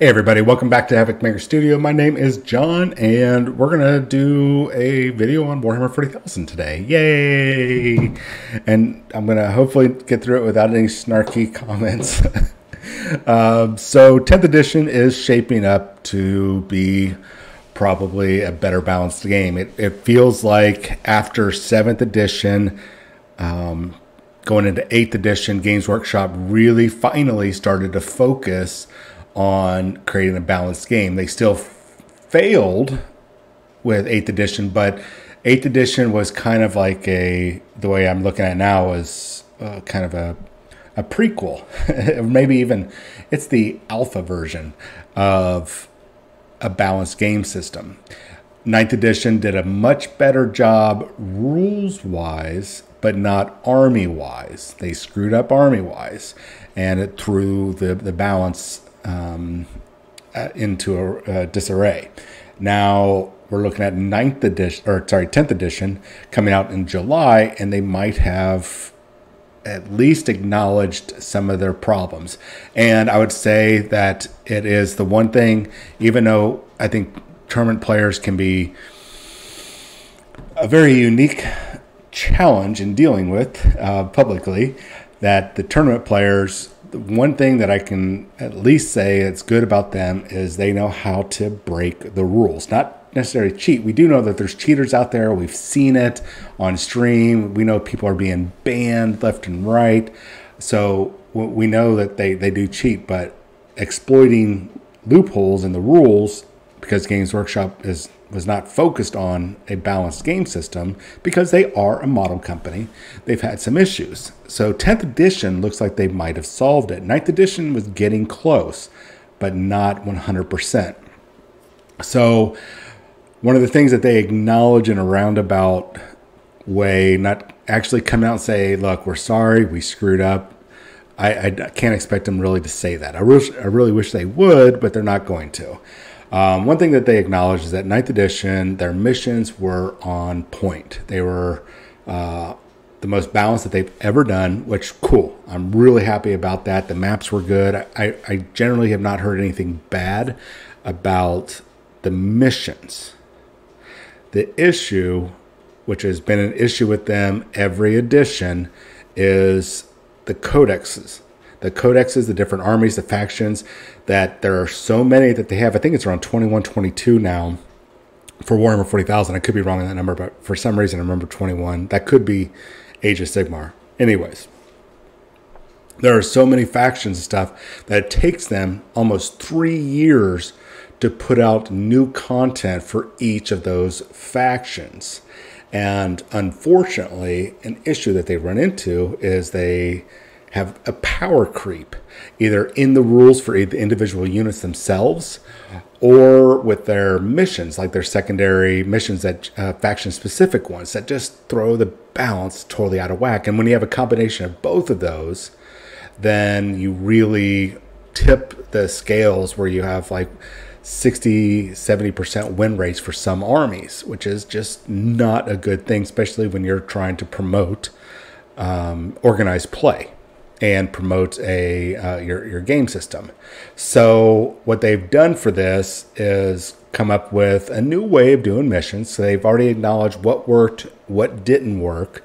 Hey everybody, welcome back to Havoc Maker Studio. My name is John, and we're going to do a video on Warhammer 40,000 today. Yay! And I'm going to hopefully get through it without any snarky comments. So 10th edition is shaping up to be probably a better balanced game. It feels like after 7th edition, going into 8th edition, Games Workshop really finally started to focus on creating a balanced game. They still failed with 8th edition, but 8th edition was kind of like the way I'm looking at it now is kind of a prequel. Maybe even it's the alpha version of a balanced game system. 9th edition did a much better job rules-wise, but not army-wise. They screwed up army-wise, and it threw the balance into a disarray. Now we're looking at 10th edition coming out in July, and they might have at least acknowledged some of their problems. And I would say that it is the one thing, even though I think tournament players can be a very unique challenge in dealing with publicly, that the tournament players, the one thing that I can at least say that's good about them is they know how to break the rules. Not necessarily cheat. We do know that there's cheaters out there. We've seen it on stream. We know people are being banned left and right. So we know that they do cheat, but exploiting loopholes in the rules, because Games Workshop was not focused on a balanced game system because they are a model company. They've had some issues. So 10th edition looks like they might have solved it. 9th edition was getting close, but not 100%. So one of the things that they acknowledge in a roundabout way, not actually come out and say, look, we're sorry, we screwed up. I can't expect them really to say that. I really wish they would, but they're not going to. One thing that they acknowledge is that 9th edition, their missions were on point. They were the most balanced that they've ever done, which, cool. I'm really happy about that. The maps were good. I generally have not heard anything bad about the missions. The issue, which has been an issue with them every edition, is the codexes. The codexes, the different armies, the factions, that there are so many that they have. I think it's around 21, 22 now for Warhammer 40,000. I could be wrong on that number, but for some reason I remember 21. That could be Age of Sigmar. Anyways, there are so many factions and stuff that it takes them almost 3 years to put out new content for each of those factions. And unfortunately, an issue that they run into is they have a power creep, either in the rules for the individual units themselves or with their missions, like their secondary missions, that faction-specific ones that just throw the balance totally out of whack. And when you have a combination of both of those, then you really tip the scales where you have like 60-70% win rates for some armies, which is just not a good thing, especially when you're trying to promote organized play and promote your game system. So what they've done for this is come up with a new way of doing missions. So they've already acknowledged what worked, what didn't work.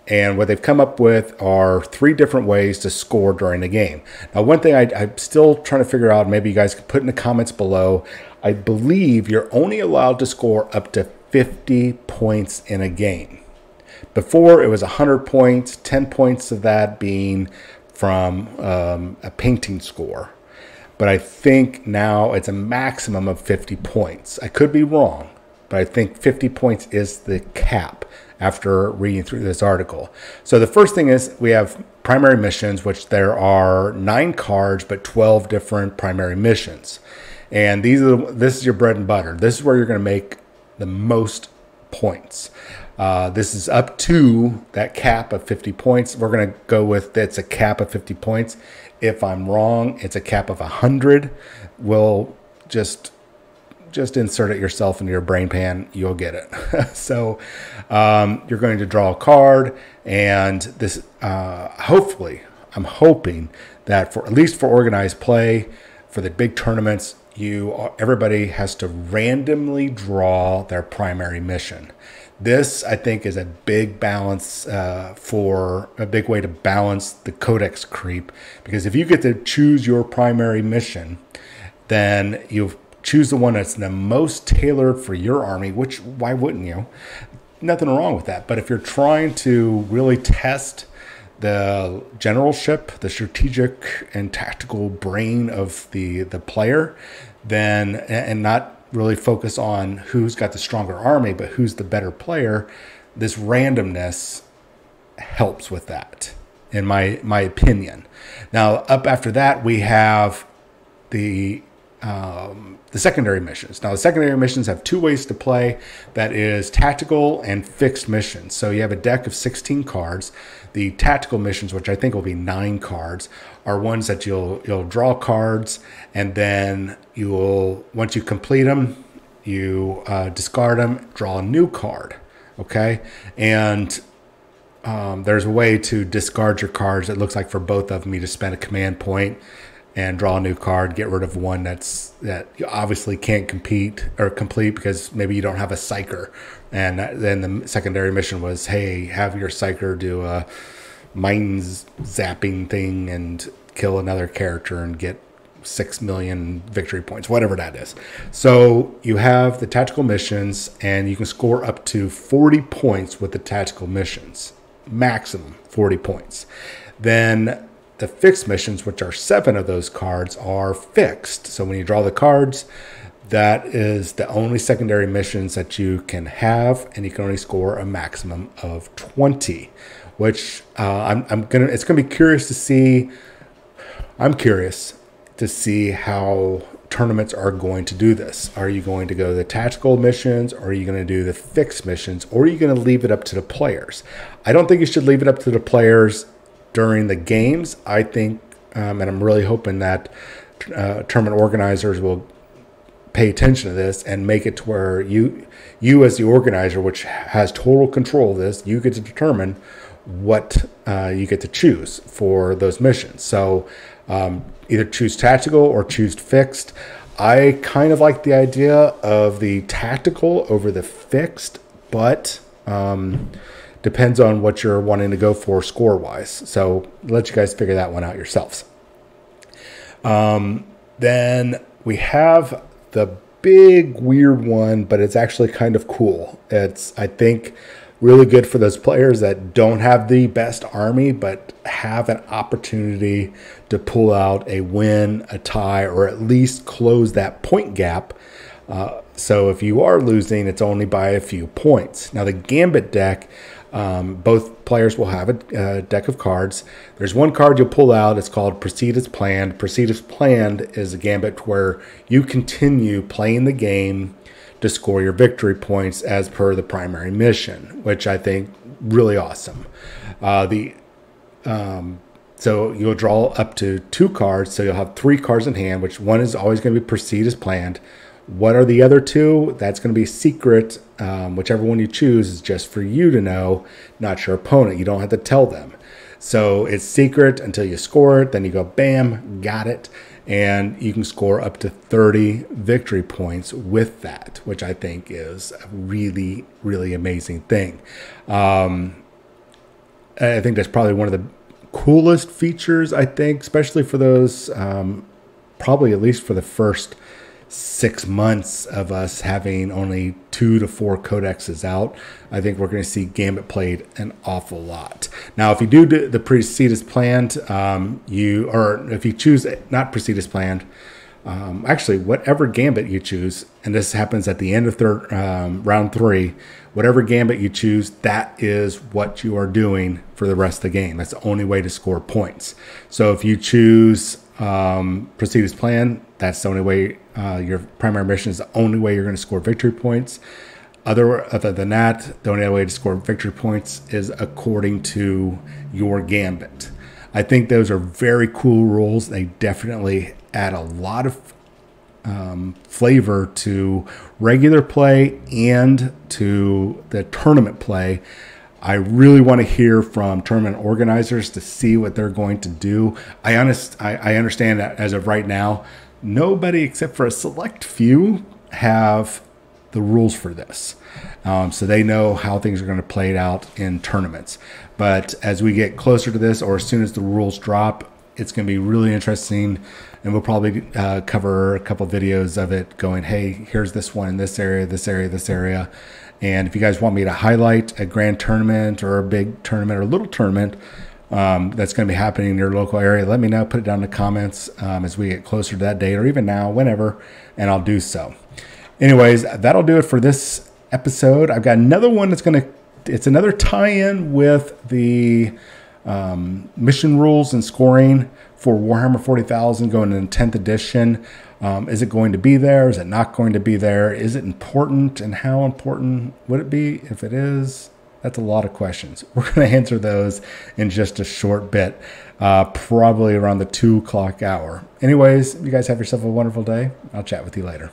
And what they've come up with are 3 different ways to score during the game. Now, one thing I'm still trying to figure out, maybe you guys can put in the comments below, I believe you're only allowed to score up to 50 points in a game. Before, it was 100 points, 10 points of that being from a painting score. But I think now it's a maximum of 50 points. I could be wrong, but I think 50 points is the cap after reading through this article. So the first thing is we have primary missions, which there are 9 cards, but 12 different primary missions. And this is your bread and butter. This is where you're going to make the most points. This is up to that cap of 50 points. We're going to go with it's a cap of 50 points. If I'm wrong, it's a cap of 100. We'll just insert it yourself into your brain pan. You'll get it. So you're going to draw a card, and this hopefully, I'm hoping that for at least for organized play, for the big tournaments, everybody has to randomly draw their primary mission. This, I think, is a big balance for a big way to balance the codex creep, because if you get to choose your primary mission, then you choose the one that's the most tailored for your army, which why wouldn't you? Nothing wrong with that. But if you're trying to really test the generalship, the strategic and tactical brain of the player, then, and not really focus on who's got the stronger army, but who's the better player, this randomness helps with that, in my opinion. Now, up after that, we have the secondary missions. Now, the secondary missions have two ways to play. That is tactical and fixed missions. So you have a deck of 16 cards. The tactical missions, which I think will be 9 cards, are ones that you'll draw cards, and then once you complete them, you discard them, draw a new card. Okay, and there's a way to discard your cards. It looks like for both of them, you just spend a command point and draw a new card, get rid of one that you obviously can't complete because maybe you don't have a psyker. And then the secondary mission was, hey, have your psyker do a mind zapping thing and kill another character and get 6 million victory points, whatever that is. So you have the tactical missions, and you can score up to 40 points with the tactical missions, maximum 40 points. Then the fixed missions, which are 7 of those cards, are fixed. So when you draw the cards, that is the only secondary missions that you can have, and you can only score a maximum of 20. Which it's gonna be curious to see. I'm curious to see how tournaments are going to do this. Are you going to go the tactical missions, or are you going to do the fixed missions, or are you going to leave it up to the players? I don't think you should leave it up to the players during the games. I think, and I'm really hoping that tournament organizers will pay attention to this and make it to where you as the organizer, which has total control of this, you get to determine what you get to choose for those missions. So either choose tactical or choose fixed. I kind of like the idea of the tactical over the fixed, but depends on what you're wanting to go for score-wise. So let you guys figure that one out yourselves. Then we have the big weird one, but it's actually kind of cool. It's, I think, really good for those players that don't have the best army, but have an opportunity to pull out a win, a tie, or at least close that point gap. So if you are losing, it's only by a few points. Now, the Gambit deck, both players will have a deck of cards. There's one card you'll pull out. It's called Proceed as Planned. Proceed as Planned is a Gambit where you continue playing the game to score your victory points as per the primary mission, which I think really awesome. So you'll draw up to 2 cards, so you'll have 3 cards in hand, which one is always going to be Proceed as Planned. What are the other 2? That's going to be secret. Whichever one you choose is just for you to know, not your opponent. You don't have to tell them. So it's secret until you score it. Then you go, bam, got it. And you can score up to 30 victory points with that, which I think is a really, really amazing thing. I think that's probably one of the coolest features, I think, especially for those, probably at least for the first 6 months of us having only 2 to 4 codexes out. I think we're going to see Gambit played an awful lot. Now, if you do the Proceed as Planned, if you choose not Proceed as Planned, actually, whatever Gambit you choose, and this happens at the end of round 3, whatever Gambit you choose, that is what you are doing for the rest of the game. That's the only way to score points. So if you choose Proceed as Planned, that's the only way. Your primary mission is the only way you're going to score victory points. Other than that, the only way to score victory points is according to your Gambit. I think those are very cool rules. They definitely add a lot of flavor to regular play and to the tournament play. I really want to hear from tournament organizers to see what they're going to do. I understand that as of right now, nobody except for a select few have the rules for this. So they know how things are going to play out in tournaments. But as we get closer to this, or as soon as the rules drop, it's going to be really interesting. And we'll probably cover a couple videos of it going, hey, here's this one in this area, this area, this area. And if you guys want me to highlight a grand tournament or a big tournament or a little tournament that's going to be happening in your local area, let me know. Put it down in the comments as we get closer to that date, or even now, whenever, and I'll do so. Anyways, that'll do it for this episode. I've got another one that's it's another tie-in with the mission rules and scoring for Warhammer 40,000 going into 10th edition. Is it going to be there? Is it not going to be there? Is it important? And how important would it be if it is? That's a lot of questions. We're going to answer those in just a short bit, probably around the 2 o'clock hour. Anyways, you guys have yourself a wonderful day. I'll chat with you later.